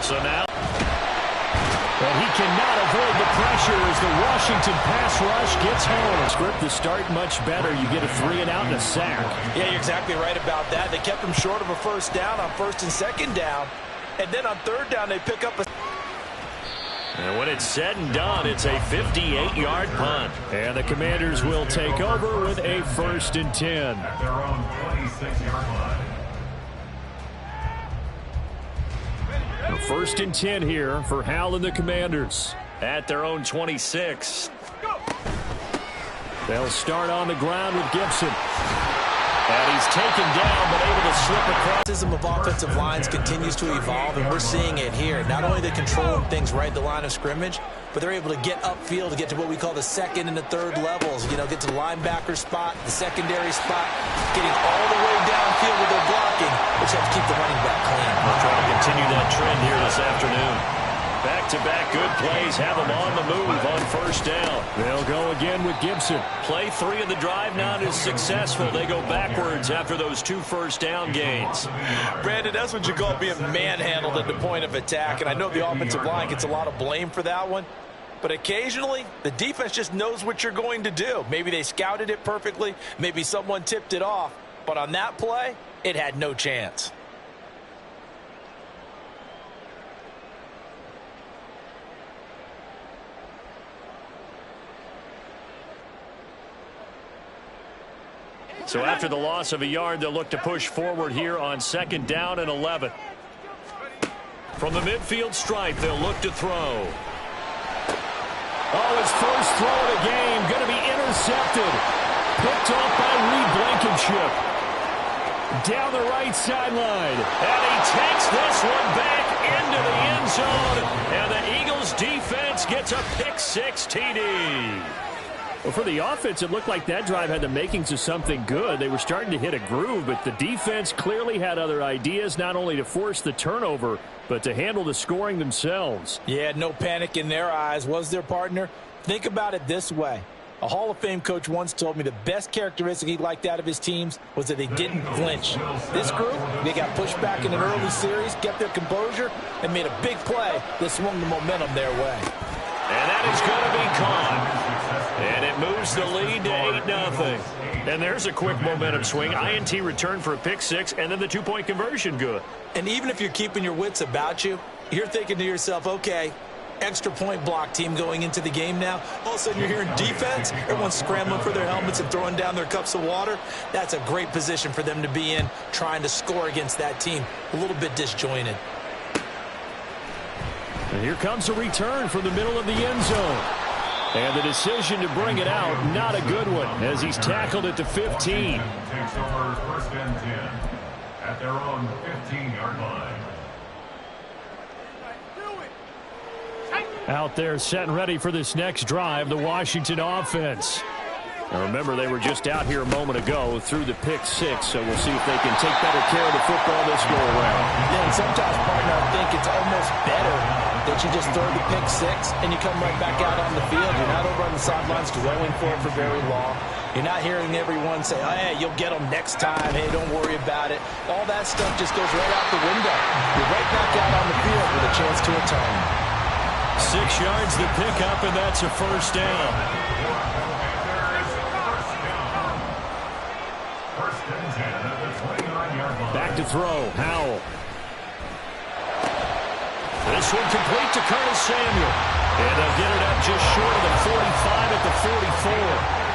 So now, but he cannot avoid the pressure as the Washington pass rush gets home. Script the start much better. You get a 3-and-out and a sack. Yeah, you're exactly right about that. They kept him short of a first down on first and second down. And then on third down, they pick up a... And when it's said and done, it's a 58-yard punt. And the Commanders will take over with a 1st and 10. At their own 26-yard line. A 1st and 10 here for Hal and the Commanders. At their own 26. They'll start on the ground with Gibson. And he's taken down, but able to slip across. The system of offensive lines continues to evolve, and we're seeing it here. Not only are they controlling things right at the line of scrimmage, but they're able to get upfield to get to what we call the second and the third levels. You know, get to the linebacker spot, the secondary spot, getting all the way downfield with their blocking, which helps keep the running back clean. We'll try to continue that trend here this afternoon. Back-to-back good plays have them on the move on first down. They'll go again with Gibson. Play 3 of the drive not as successful. They go backwards after those 2 first down gains. Brandon, that's what you call being manhandled at the point of attack. And I know the offensive line gets a lot of blame for that one. But occasionally, the defense just knows what you're going to do. Maybe they scouted it perfectly. Maybe someone tipped it off. But on that play, it had no chance. So after the loss of a yard, they'll look to push forward here on 2nd down and 11. From the midfield stripe, they'll look to throw. Oh, his first throw of the game going to be intercepted. Picked off by Reed Blankenship. Down the right sideline. And he takes this one back into the end zone. And the Eagles defense gets a pick-6 TD. Well, for the offense, it looked like that drive had the makings of something good. They were starting to hit a groove, but the defense clearly had other ideas, not only to force the turnover, but to handle the scoring themselves. Yeah, no panic in their eyes, was their partner? Think about it this way. A Hall of Fame coach once told me the best characteristic he liked out of his teams was that they didn't flinch. This group, they got pushed back in an early series, kept their composure, and made a big play that swung the momentum their way. And that is going to be caught. And it moves the lead to 8-0. And there's a quick momentum swing. INT return for a pick-6, and then the 2-point conversion good. And even if you're keeping your wits about you, you're thinking to yourself, okay, extra point block team going into the game now. All of a sudden you're hearing defense. Everyone's scrambling for their helmets and throwing down their cups of water. That's a great position for them to be in, trying to score against that team. A little bit disjointed. And here comes a return from the middle of the end zone. And the decision to bring it out, not a good one, as he's tackled at the 15. Takes over 1st and 10 at their own 15-yard line. Out there set and ready for this next drive, the Washington offense. Now remember, they were just out here a moment ago through the pick-6, so we'll see if they can take better care of the football this go-around. Yeah, and sometimes, partner, I think it's almost better that you just throw the pick-6 and you come right back out on the field. You're not over on the sidelines dwelling for it for very long. You're not hearing everyone say, oh, hey, you'll get them next time. Hey, don't worry about it. All that stuff just goes right out the window. You're right back out on the field with a chance to atone. 6 yards to pick up, and that's a 1st down. Back to throw, Howell. This one complete to Curtis Samuel. And they'll get it up just short of the 45 at the 44.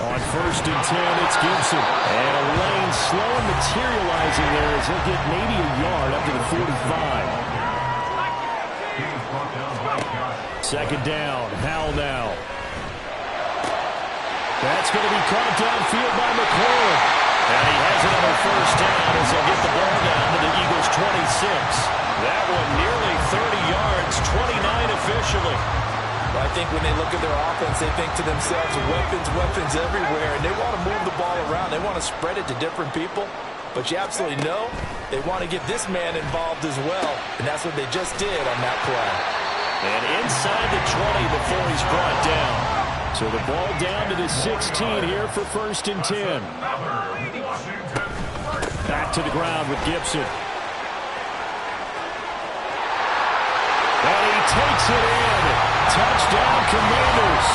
On 1st and 10, it's Gibson. And a lane slow and materializing there as he'll get maybe a yard up to the 45. 2nd down, Howell now. That's going to be caught downfield by McLaurin. And he has it on a 1st down as they'll get the ball down to the Eagles' 26. That one nearly 30 yards, 29 officially. Well, I think when they look at their offense, they think to themselves, weapons everywhere, and they want to move the ball around. They want to spread it to different people. But you absolutely know they want to get this man involved as well, and that's what they just did on that play. And inside the 20 before he's brought down. So the ball down to the 16 here for 1st and 10. Back to the ground with Gibson. And he takes it in. Touchdown, Commanders.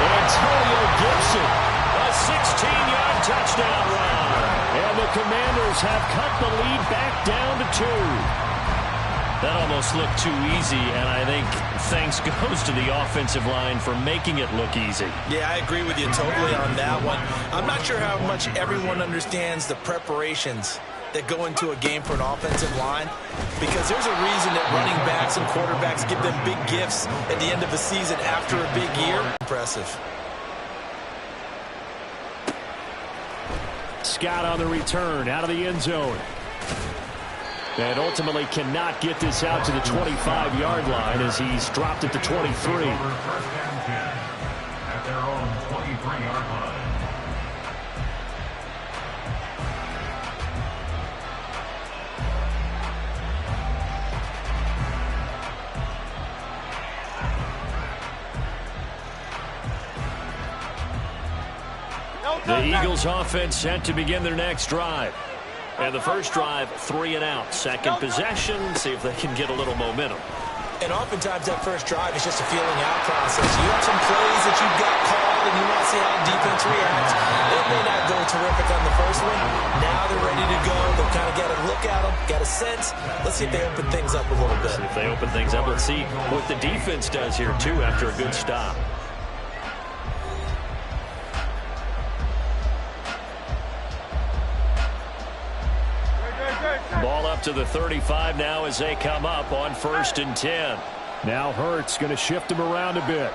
Antonio Gibson, a 16-yard touchdown run. And the Commanders have cut the lead back down to 2. That almost looked too easy, and I think thanks goes to the offensive line for making it look easy. Yeah, I agree with you totally on that one. I'm not sure how much everyone understands the preparations that go into a game for an offensive line, because there's a reason that running backs and quarterbacks give them big gifts at the end of a season after a big year. Impressive. Scott on the return out of the end zone. And ultimately cannot get this out to the 25-yard line as he's dropped it to 23. First and 10 at their own 23-yard line. The Eagles offense set to begin their next drive. And the first drive, 3 and out. Second possession, see if they can get a little momentum. And oftentimes that first drive is just a feeling out process. You have some plays that you've got called and you want to see how defense reacts. It may not go terrific on the first one. Now they're ready to go. They've kind of got a look at them, got a sense. Let's see if they open things up a little bit. See if they open things up. Let's see what the defense does here, too, after a good stop. Ball up to the 35 now as they come up on 1st and 10. Now Hurts going to shift him around a bit.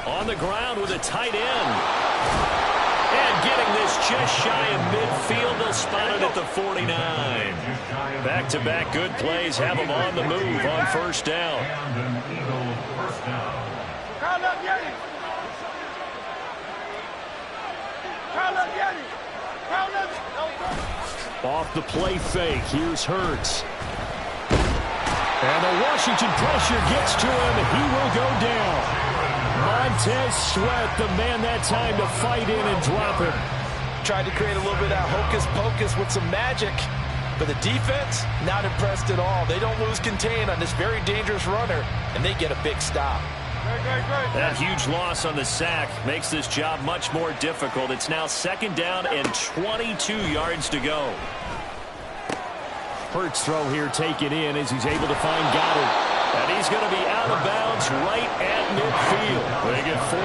On the ground with a tight end. And getting this just shy of midfield. They'll spot it at the 49. Back-to-back good plays have them on the move on 1st down. And an Eagle first down. Off the play fake, here's Hurts. And the Washington pressure gets to him, and he will go down. Montez Sweat, the man that time to fight in and drop him. Tried to create a little bit of hocus-pocus with some magic. But the defense, not impressed at all. They don't lose contain on this very dangerous runner, and they get a big stop. That huge loss on the sack makes this job much more difficult. It's now 2nd down and 22 yards to go. Hurts throw here taken in as he's able to find Goddard. And he's going to be out of bounds right at midfield. They get 14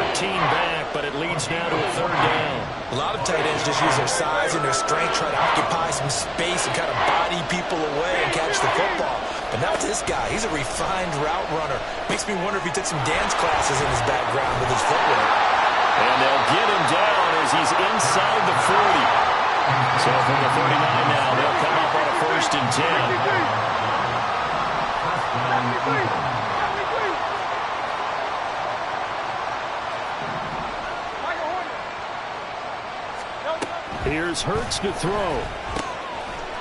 back, but it leads now to a 3rd down. A lot of tight ends just use their size and their strength, try to occupy some space and kind of body people away and catch the football. But not this guy. He's a refined route runner. Makes me wonder if he took some dance classes in his background with his footwork. And they'll get him down as he's inside the 40. So from the 39 now, they'll come up on a 1st and 10. Here's Hurts to throw.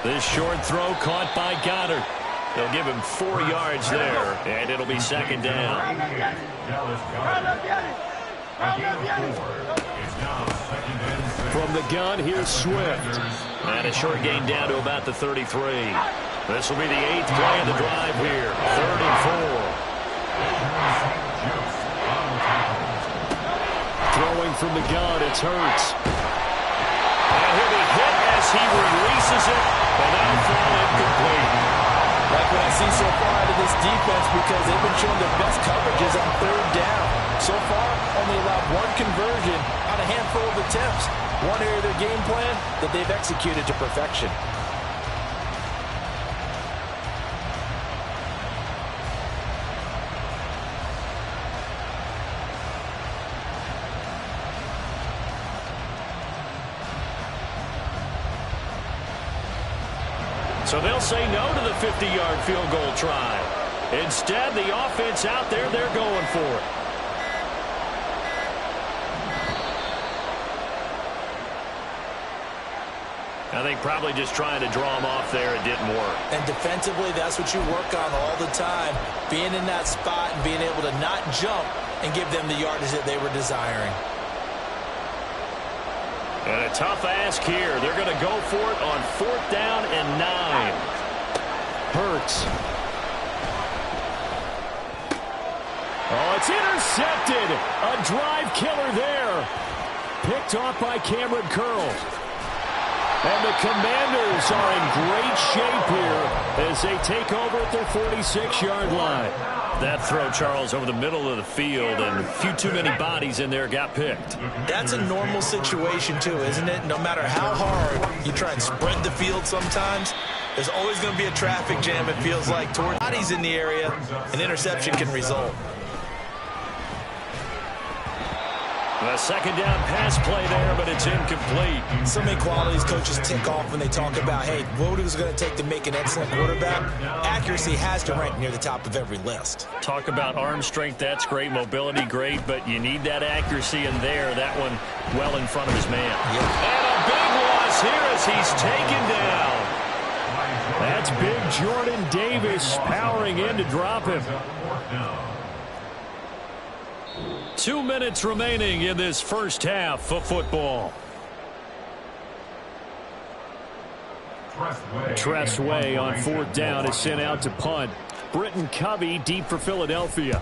This short throw caught by Goddard. They'll give him 4 yards there, and it'll be 2nd down. From the gun, here's Swift. And a short gain down to about the 33. This will be the 8th play of the drive here. 3rd and 4. Throwing from the gun, it's Hurts. And he'll be hit as he releases it, and that'll fall incomplete. Like what I see so far out of this defense, because they've been showing their best coverages on 3rd down. So far, only allowed 1 conversion on a handful of attempts. One area of their game plan that they've executed to perfection. So they'll say no to the 50-yard field goal try. Instead, the offense out there, they're going for it. I think probably just trying to draw him off there, it didn't work. And defensively, that's what you work on all the time. Being in that spot and being able to not jump and give them the yardage that they were desiring. And a tough ask here. They're going to go for it on 4th down and 9. Hurts. Oh, it's intercepted. A drive killer there. Picked off by Cameron Curl. And the Commanders are in great shape here as they take over at their 46-yard line. That throw, Charles, over the middle of the field, and a few too many bodies in there got picked. That's a normal situation, too, isn't it? No matter how hard you try and spread the field sometimes, there's always going to be a traffic jam, it feels like. Toward bodies in the area, an interception can result. A 2nd down pass play there, but it's incomplete. So many qualities coaches tick off when they talk about, hey, what is it going to take to make an excellent quarterback? Accuracy has to rank near the top of every list. Talk about arm strength, that's great. Mobility, great, but you need that accuracy in there. That one well in front of his man. Yep. And a big loss here as he's taken down. That's big Jordan Davis powering in to drop him. 2 minutes remaining in this first half of football. Tressway on 4th down is sent out to punt. Britton Covey deep for Philadelphia.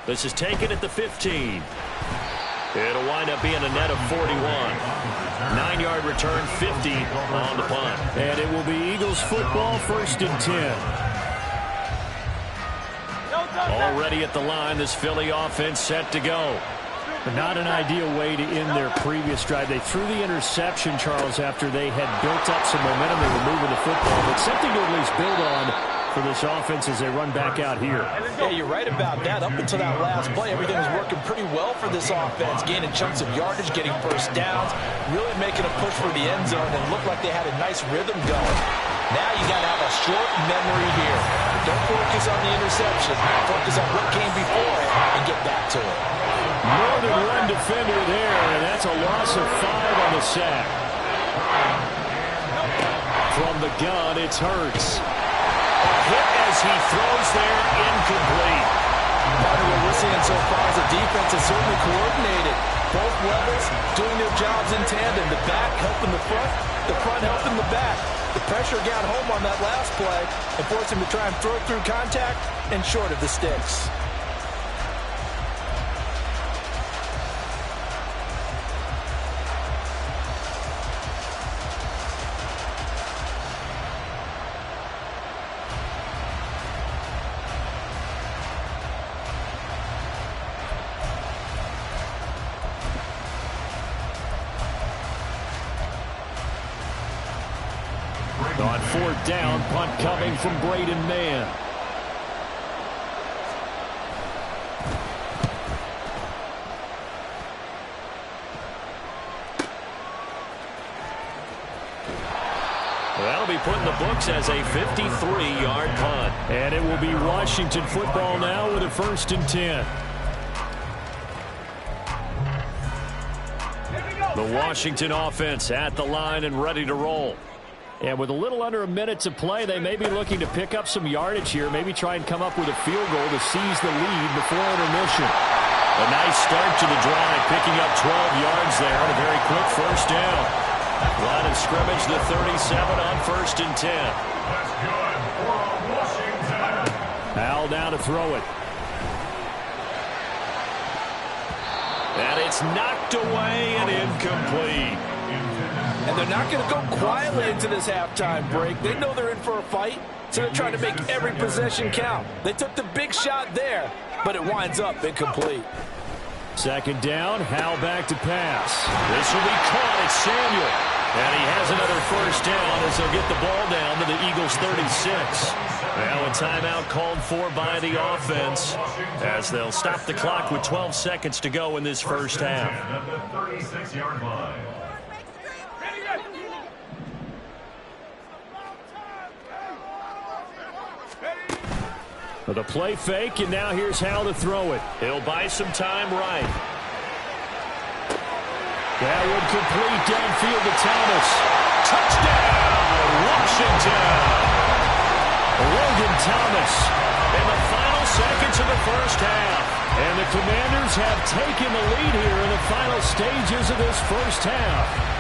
This is taken at the 15. It'll wind up being a net of 41. 9-yard return, 50 on the punt. And it will be Eagles football, 1st and 10. Already at the line, this Philly offense set to go. But not an ideal way to end their previous drive. They threw the interception, Charles, after they had built up some momentum. They were moving the football, but something to at least build on for this offense as they run back out here. Yeah, you're right about that. Up until that last play, everything was working pretty well for this offense, gaining chunks of yardage, getting first downs, really making a push for the end zone, and looked like they had a nice rhythm going. Now you got to have a short memory here. Don't focus on the interception. Focus on what came before it and get back to it. More than one defender there, and that's a loss of 5 on the sack. From the gun, it's Hurts. Hit as he throws there, incomplete. Part of what we're seeing so far is the defense is certainly coordinated. Both levels doing their jobs in tandem. The back helping the front helping the back. The pressure got home on that last play and forced him to try and throw through contact and short of the sticks. On 4th down, punt coming from Braden Mann. That'll be put in the books as a 53-yard punt. And it will be Washington football now with a 1st and 10. The Washington offense at the line and ready to roll. And with a little under a minute to play, they may be looking to pick up some yardage here, maybe try and come up with a field goal to seize the lead before intermission. A nice start to the drive, picking up 12 yards there on a very quick first down. Line of scrimmage, the 37 on 1st and 10. That's good for Washington. Al now to throw it. And it's knocked away and incomplete. And they're not going to go quietly into this halftime break. They know they're in for a fight, so they're trying to make every possession count. They took the big shot there, but it winds up incomplete. 2nd down, Hal back to pass. This will be caught. It's Samuel. And he has another first down as they'll get the ball down to the Eagles' 36. Now a timeout called for by the offense as they'll stop the clock with 12 seconds to go in this first half. At the 36-yard line. The play fake, and now here's Hal to throw it. He'll buy some time right. That would complete downfield to Thomas. Touchdown, Washington. Logan Thomas. In the final seconds of the first half, And the Commanders have taken the lead here in the final stages of this first half.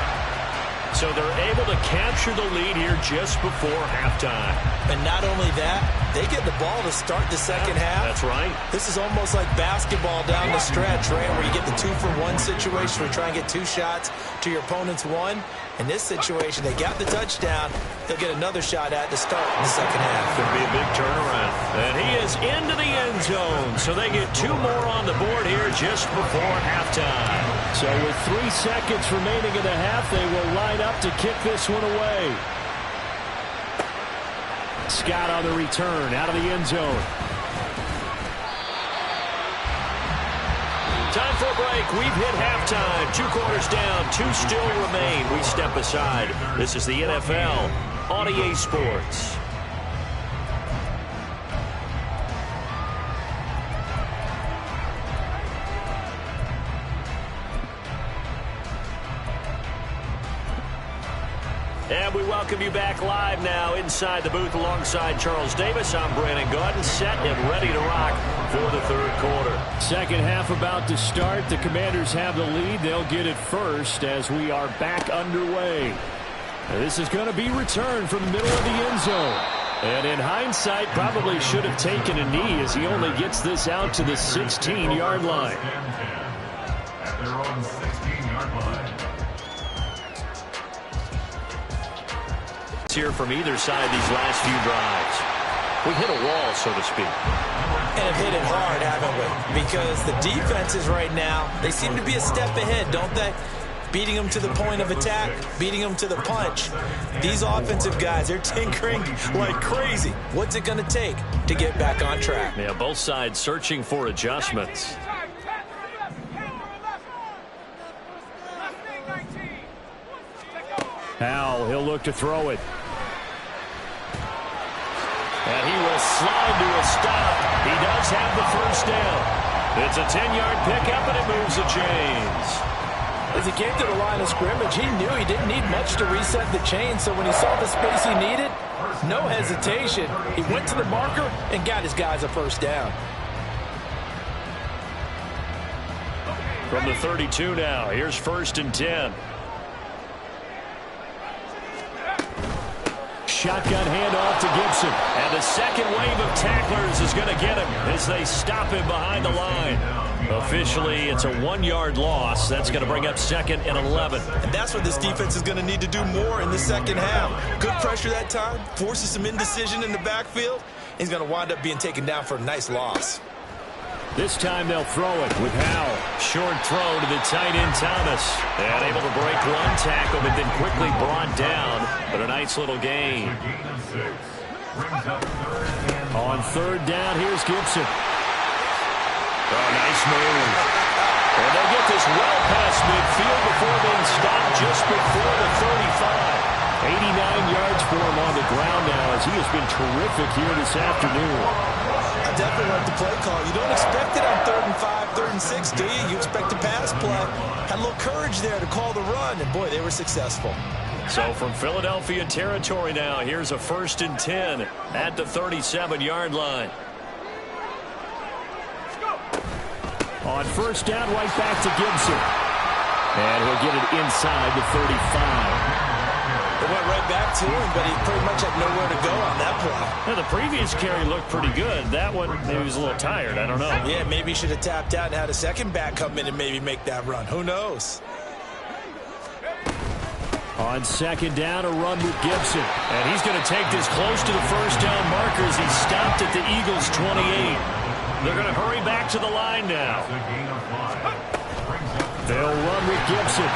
So they're able to capture the lead here just before halftime. And not only that, they get the ball to start the second half. That's right. This is almost like basketball down the stretch, right, where you get the 2-for-1 situation where you try and get 2 shots to your opponent's 1. In this situation, they got the touchdown. They'll get another shot at to start the second half. Could be a big turnaround. And he is into the end zone. So they get 2 more on the board here just before halftime. So with 3 seconds remaining in the half, they will line up to kick this one away. Scott on the return out of the end zone. Time for a break. We've hit halftime. 2 quarters down. 2 still remain. We step aside. This is the NFL on EA Sports. And we welcome you back live now inside the booth alongside Charles Davis. I'm Brandon Gaudin, set and ready to rock for the third quarter. Second half about to start. The Commanders have the lead. They'll get it first as we are back underway. This is going to be returned from the middle of the end zone. And in hindsight, probably should have taken a knee as he only gets this out to the 16-yard line. At their own 16-yard line. Here from either side these last few drives. We hit a wall, so to speak. And have hit it hard, haven't we? Because the defenses right now, they seem to be a step ahead, don't they? Beating them to the point of attack, beating them to the punch. These offensive guys, they're tinkering like crazy. What's it going to take to get back on track? Yeah, both sides searching for adjustments. Now he'll look to throw it. And he will slide to a stop. He does have the first down. It's a 10-yard pickup, and it moves the chains. As he came to the line of scrimmage, he knew he didn't need much to reset the chain, so when he saw the space he needed, no hesitation. He went to the marker and got his guys a first down. From the 32 now, here's 1st and 10. Shotgun handoff to Gibson. And the second wave of tacklers is going to get him as they stop him behind the line. Officially, it's a 1-yard loss. That's going to bring up 2nd and 11. And that's what this defense is going to need to do more in the second half. Good pressure that time, forces some indecision in the backfield. He's going to wind up being taken down for a nice loss. This time they'll throw it with Howell. Short throw to the tight end Thomas. And able to break 1 tackle, but then quickly brought down. But a nice little gain. On 3rd down, here's Gibson. Oh, nice move. And they get this well past midfield before being stopped just before the 35. 89 yards for him on the ground now as he has been terrific here this afternoon. I definitely like the play call. You don't expect it on 3rd and 5, 3rd and 6, do you? You expect a pass play. Had a little courage there to call the run, and boy, they were successful. So from Philadelphia territory now, here's a 1st and 10 at the 37-yard line. On 1st down, right back to Gibson. And he'll get it inside the 35. It went right back to him, but he pretty much had nowhere to go on that play. Now, the previous carry looked pretty good. That one, maybe he was a little tired. I don't know. Yeah, maybe he should have tapped out and had a second back come in and maybe make that run. Who knows? On 2nd down, a run with Gibson. And he's going to take this close to the first down markers. He stopped at the Eagles' 28. They're going to hurry back to the line now. They'll run with Gibson.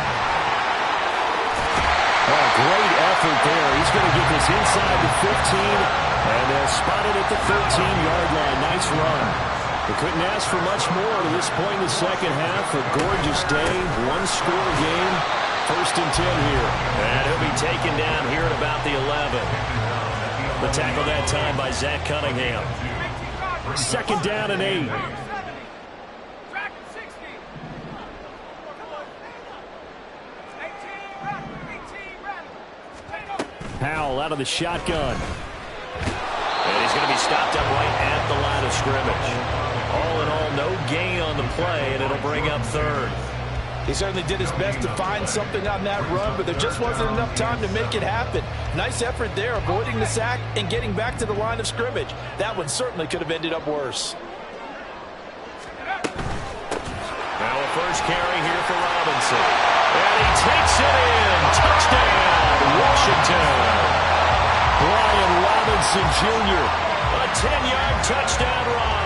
Oh, great effort there. He's going to get this inside the 15, and they'll spot it at the 13-yard line. Nice run. They couldn't ask for much more to this point in the second half. A gorgeous day, 1-score game. 1st and 10 here. And he'll be taken down here at about the 11. The tackle that time by Zach Cunningham. 2nd down and 8. Howell out of the shotgun. And he's going to be stopped up right at the line of scrimmage. All in all, no gain play, and it'll bring up third. He certainly did his best to find something on that run, but there just wasn't enough time to make it happen. Nice effort there, avoiding the sack and getting back to the line of scrimmage. That one certainly could have ended up worse. Now a first carry here for Robinson. And he takes it in. Touchdown, Washington. Brian Robinson Jr. A 10-yard touchdown run.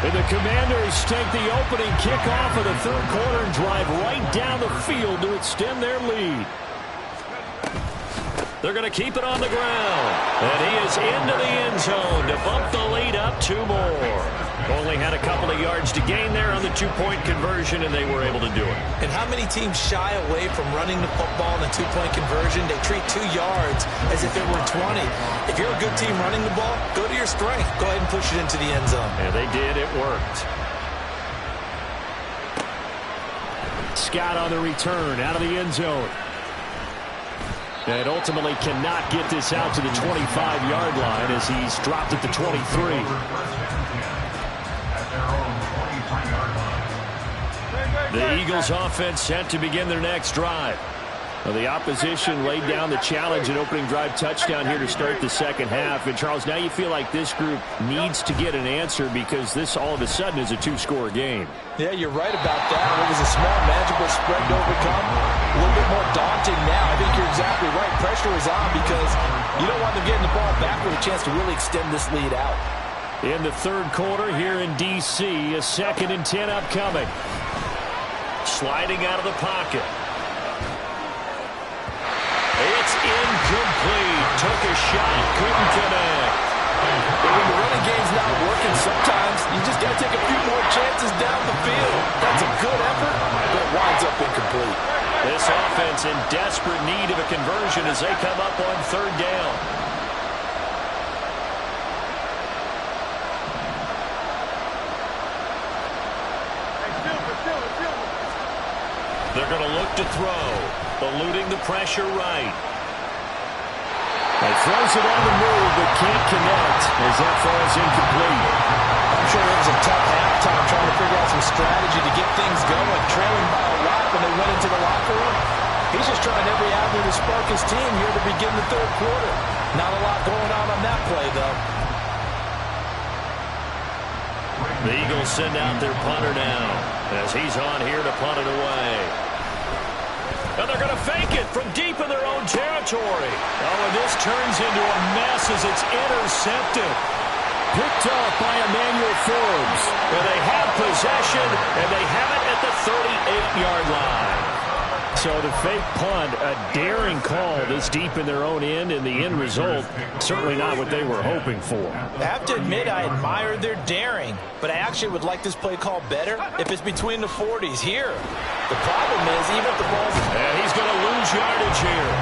And the Commanders take the opening kickoff of the third quarter and drive right down the field to extend their lead. They're going to keep it on the ground. And he is into the end zone to bump the lead up 2 more. Only had a couple of yards to gain there on the 2-point conversion, and they were able to do it. And how many teams shy away from running the football in a 2-point conversion? They treat 2 yards as if it were 20. If you're a good team running the ball, go to your strength. Go ahead and push it into the end zone. And they did. It worked. Scott on the return out of the end zone. And ultimately cannot get this out to the 25-yard line as he's dropped at the 23. The Eagles offense set to begin their next drive. Well, the opposition laid down the challenge and opening drive touchdown here to start the second half. And, Charles, now you feel like this group needs to get an answer because this all of a sudden is a 2-score game. Yeah, you're right about that. It was a small, manageable spread to overcome. A little bit more daunting now. I think you're exactly right. Pressure is on because you don't want them getting the ball back with a chance to really extend this lead out. In the third quarter here in D.C., a 2nd and 10 upcoming. Sliding out of the pocket. It's incomplete. Took a shot, couldn't connect. But when the running game's not working, sometimes you just got to take a few more chances down the field. That's a good effort, but it winds up incomplete. This offense in desperate need of a conversion as they come up on 3rd down. They're going to look to throw, eluding the pressure right. He throws it on the move, but can't connect as that falls incomplete. I'm sure it was a tough halftime trying to figure out some strategy to get things going, trailing by a lot when they went into the locker room. He's just trying every avenue to spark his team here to begin the third quarter. Not a lot going on that play, though. The Eagles send out their punter now as he's on here to punt it away. And they're going to fake it from deep in their own territory. Oh, and this turns into a mess as it's intercepted. Picked off by Emmanuel Forbes. And they have possession, and they have it at the 38-yard line. So the fake punt, a daring call this deep in their own end, and the end result, certainly not what they were hoping for. I have to admit I admire their daring, but I actually would like this play call better if it's between the 40s here. The problem is, even if the ball's... And he's going to lose yardage here,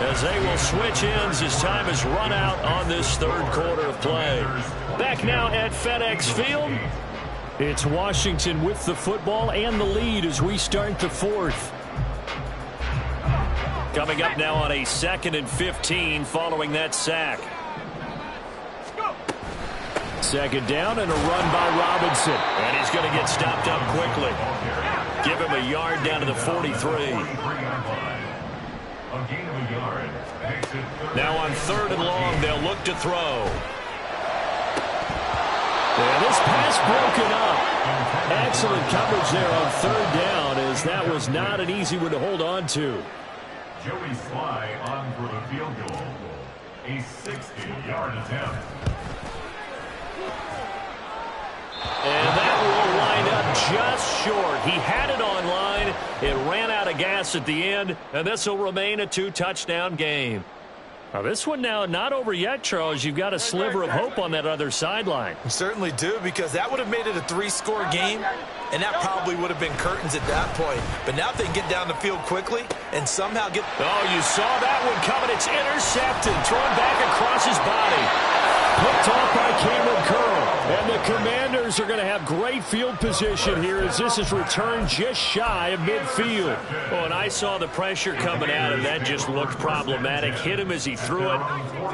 as they will switch ends as time is run out on this third quarter of play. Back now at FedEx Field. It's Washington with the football and the lead as we start the fourth. Coming up now on a 2nd and 15 following that sack. 2nd down and a run by Robinson. And he's going to get stopped up quickly. Give him a yard down to the 43. Now on 3rd and long, they'll look to throw. And this pass broken up. Excellent coverage there on 3rd down, as that was not an easy one to hold on to. Joey Sly on for the field goal. A 60-yard attempt. And that will wind up just short. He had it on line. It ran out of gas at the end, and this will remain a 2-touchdown game. Now this one now not over yet, Charles. You've got a sliver of hope on that other sideline. You certainly do, because that would have made it a 3-score game, and that probably would have been curtains at that point. But now if they can get down the field quickly and somehow get... Oh, you saw that one coming. It's intercepted, thrown back across his body. Picked off by Cameron Curl. And the Commanders are going to have great field position here as this is returned just shy of midfield. Well, and I saw the pressure coming at him. That just looked problematic. Hit him as he threw it,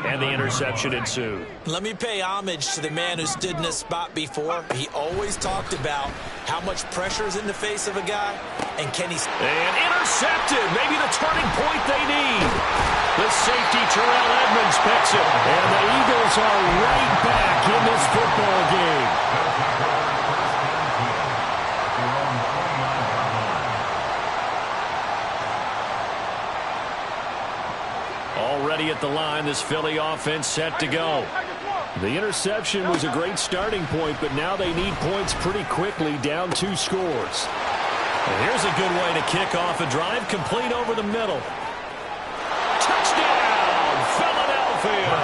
and the interception ensued. Let me pay homage to the man who stood in this spot before. He always talked about how much pressure is in the face of a guy, and can he... And intercepted. Maybe the turning point they need. The safety, Terrell Edmonds, picks it. And the Eagles are right back in this football game. Already at the line, this Philly offense set to go. The interception was a great starting point, but now they need points pretty quickly, down 2 scores. And here's a good way to kick off a drive, complete over the middle. Touchdown, Philadelphia!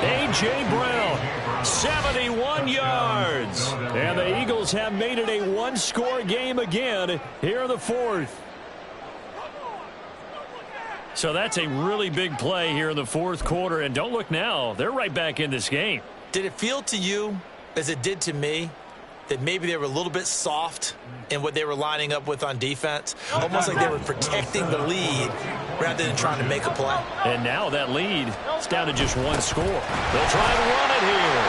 A.J. Brown, 71 yards. And the Eagles have made it a one-score game again here in the fourth. So that's a really big play here in the fourth quarter. And don't look now, they're right back in this game. Did it feel to you, as it did to me, that maybe they were a little bit soft in what they were lining up with on defense? Almost like they were protecting the lead rather than trying to make a play. And now that lead is down to just 1 score. They'll try and run it here.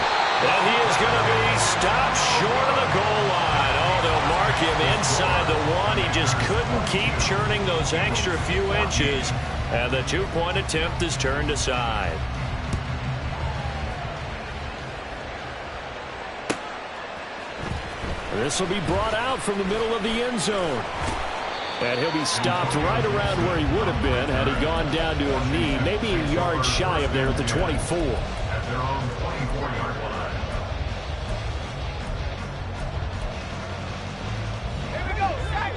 And he is going to be stopped short of the goal line. Oh, they'll mark him inside the 1. He just couldn't keep churning those extra few inches. And the 2-point attempt is turned aside. This will be brought out from the middle of the end zone. And he'll be stopped right around where he would have been had he gone down to a knee, maybe a yard shy of there at the 24. At their own 24-yard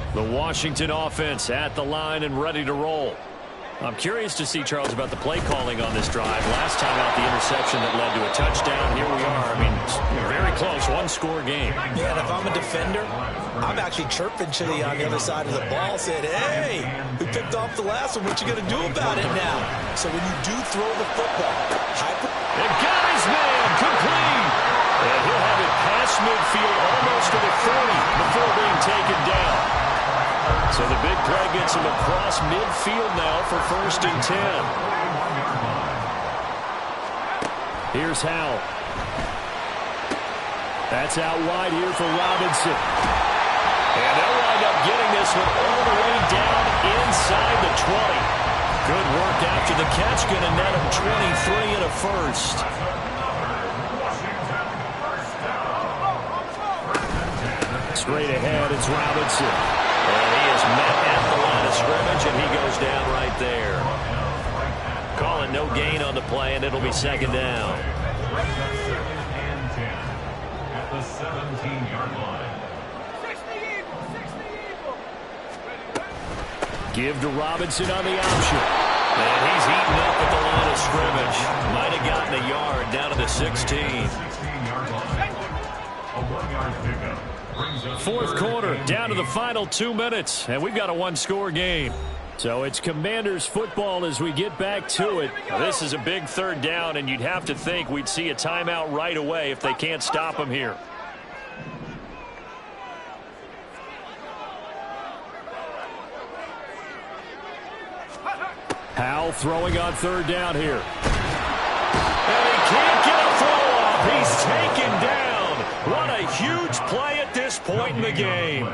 line. The Washington offense at the line and ready to roll. I'm curious to see, Charles, about the play calling on this drive. Last time out, the interception that led to a touchdown. Here we are. I mean, very close, 1-score game. Yeah, and if I'm a defender, I'm actually chirping Chili on the other side of the ball, saying, hey, we picked off the last one. What you going to do about it now? So when you do throw the football, and got his man complete. And he'll have it past midfield almost to the 40 before being taken down. So the big play gets him across midfield now for 1st and 10. Here's Howell. That's out wide here for Robinson. And they'll wind up getting this one all the way down inside the 20. Good work after the catch. Going to net him 23 and a first. Straight ahead, it's Robinson. And he is met at the line of scrimmage, and he goes down right there. Calling no gain on the play, and it'll be 2nd down. And 10 at the 17-yard line. Give to Robinson on the option. And he's eaten up at the line of scrimmage. Might have gotten a yard down to the 16. 16-yard line. A 1-yard pickup. Fourth quarter, down to the final 2 minutes, and we've got a 1-score game. So it's Commanders football as we get back to it. This is a big 3rd down, and you'd have to think we'd see a timeout right away if they can't stop him here. Howell throwing on 3rd down here. And he can't get a throw off. He's taken down. What a huge play at this point in the game.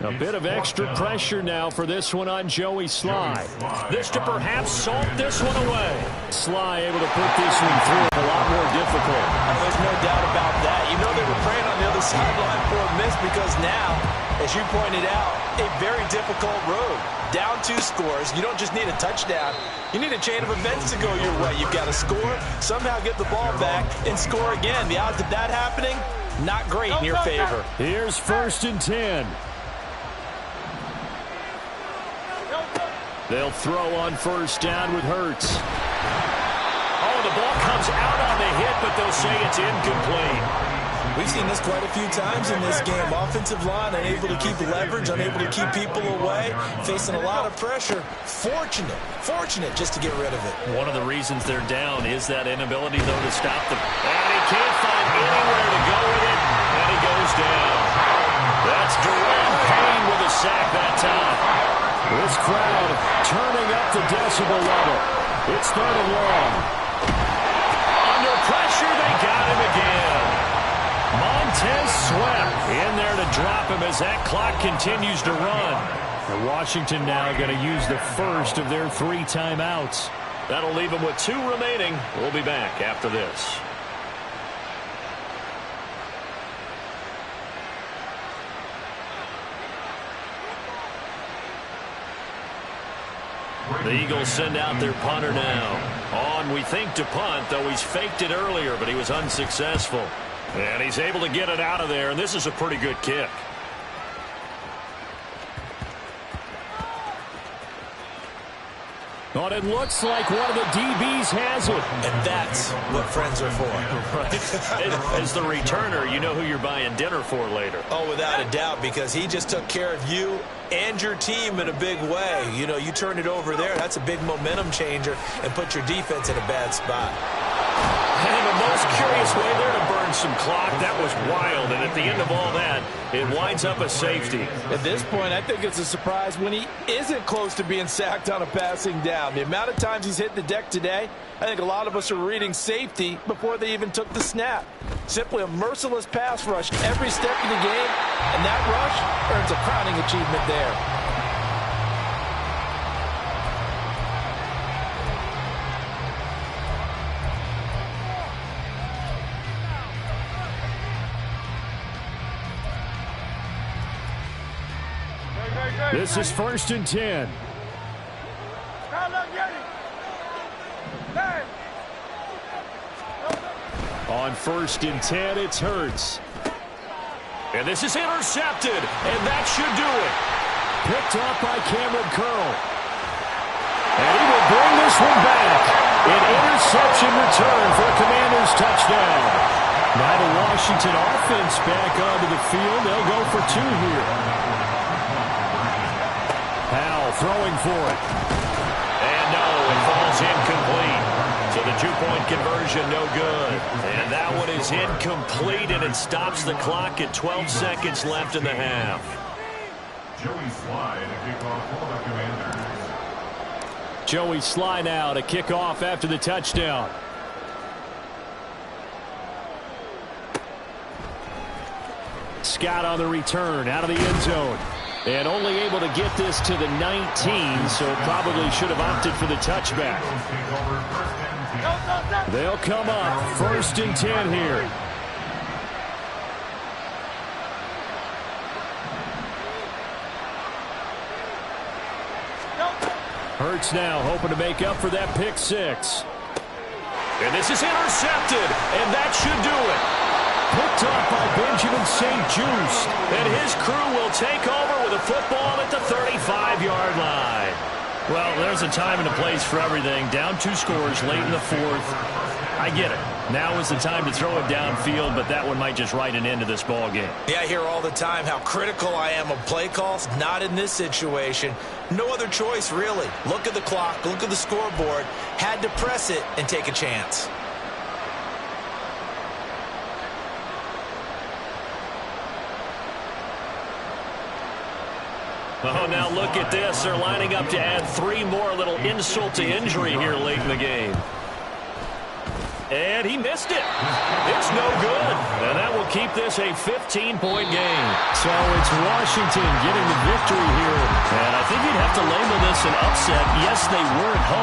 A bit of extra pressure now for this one on Joey Sly. This to perhaps salt this one away. Sly able to put this one through, a lot more difficult. There's no doubt about that. You know they were praying on the other sideline for a miss because now, as you pointed out, a very difficult road. Down 2 scores. You don't just need a touchdown. You need a chain of events to go your way. You've got to score, somehow get the ball back, and score again. The odds of that happening, not great in your favor. Here's 1st and 10. They'll throw on 1st down with Hurts. Oh, the ball comes out on the hit, but they'll say it's incomplete. We've seen this quite a few times in this game. Offensive line unable to keep leverage, unable to keep people away, facing a lot of pressure. Fortunate just to get rid of it. One of the reasons they're down is that inability, though, to stop them. And he can't find anywhere to go with it, and he goes down. That's Duran Payne with a sack that time. This crowd turning up the decibel level. It's 3rd and long. Under pressure, they got him again. Montez Sweat in there to drop him as that clock continues to run. And Washington now going to use the first of their 3 timeouts. That'll leave them with 2 remaining. We'll be back after this. The Eagles send out their punter now. On, we think, to punt, though he's faked it earlier, but he was unsuccessful. And he's able to get it out of there, and this is a pretty good kick. But it looks like one of the DBs has it. And that's what friends are for. Right? As the returner, you know who you're buying dinner for later. Oh, without a doubt, because he just took care of you and your team in a big way. You know, you turn it over there, that's a big momentum changer and put your defense in a bad spot. And in the most curious way there to burn some clock. That was wild, and at the end of all that, it winds up a safety. At this point, I think it's a surprise when he isn't close to being sacked on a passing down. The amount of times he's hit the deck today, I think a lot of us are reading safety before they even took the snap. Simply a merciless pass rush every step of the game, and that rush earns a crowning achievement there. This is 1st and 10. On 1st and 10, it's Hurts. And this is intercepted, and that should do it. Picked off by Cameron Curl. And he will bring this one back. An interception return for a Commanders touchdown. Now the Washington offense back onto the field. They'll go for 2 here. Powell throwing for it. And no, it falls incomplete. So the 2-point conversion no good. And that one is incomplete, and it stops the clock at 12 seconds left in the half. Joey Slye to kick off for the Commanders. Joey Slye now to kick off after the touchdown. Scott on the return out of the end zone. And only able to get this to the 19, so probably should have opted for the touchback. They'll come up 1st and 10 here. Hurts now hoping to make up for that pick 6. And this is intercepted, and that should do it. Picked off by Benjamin St-Juste. And his crew will take over with a football at the 35-yard line. Well, there's a time and a place for everything. Down 2 scores late in the 4th. I get it. Now is the time to throw it downfield, but that one might just write an end to this ball game. Yeah, I hear all the time how critical I am of play calls. Not in this situation. No other choice, really. Look at the clock, look at the scoreboard. Had to press it and take a chance. Oh, now look at this. They're lining up to add 3 more, a little insult to injury here late in the game. And he missed it. It's no good. And that will keep this a 15-point game. So it's Washington getting the victory here. And I think you'd have to label this an upset. Yes, they were at home.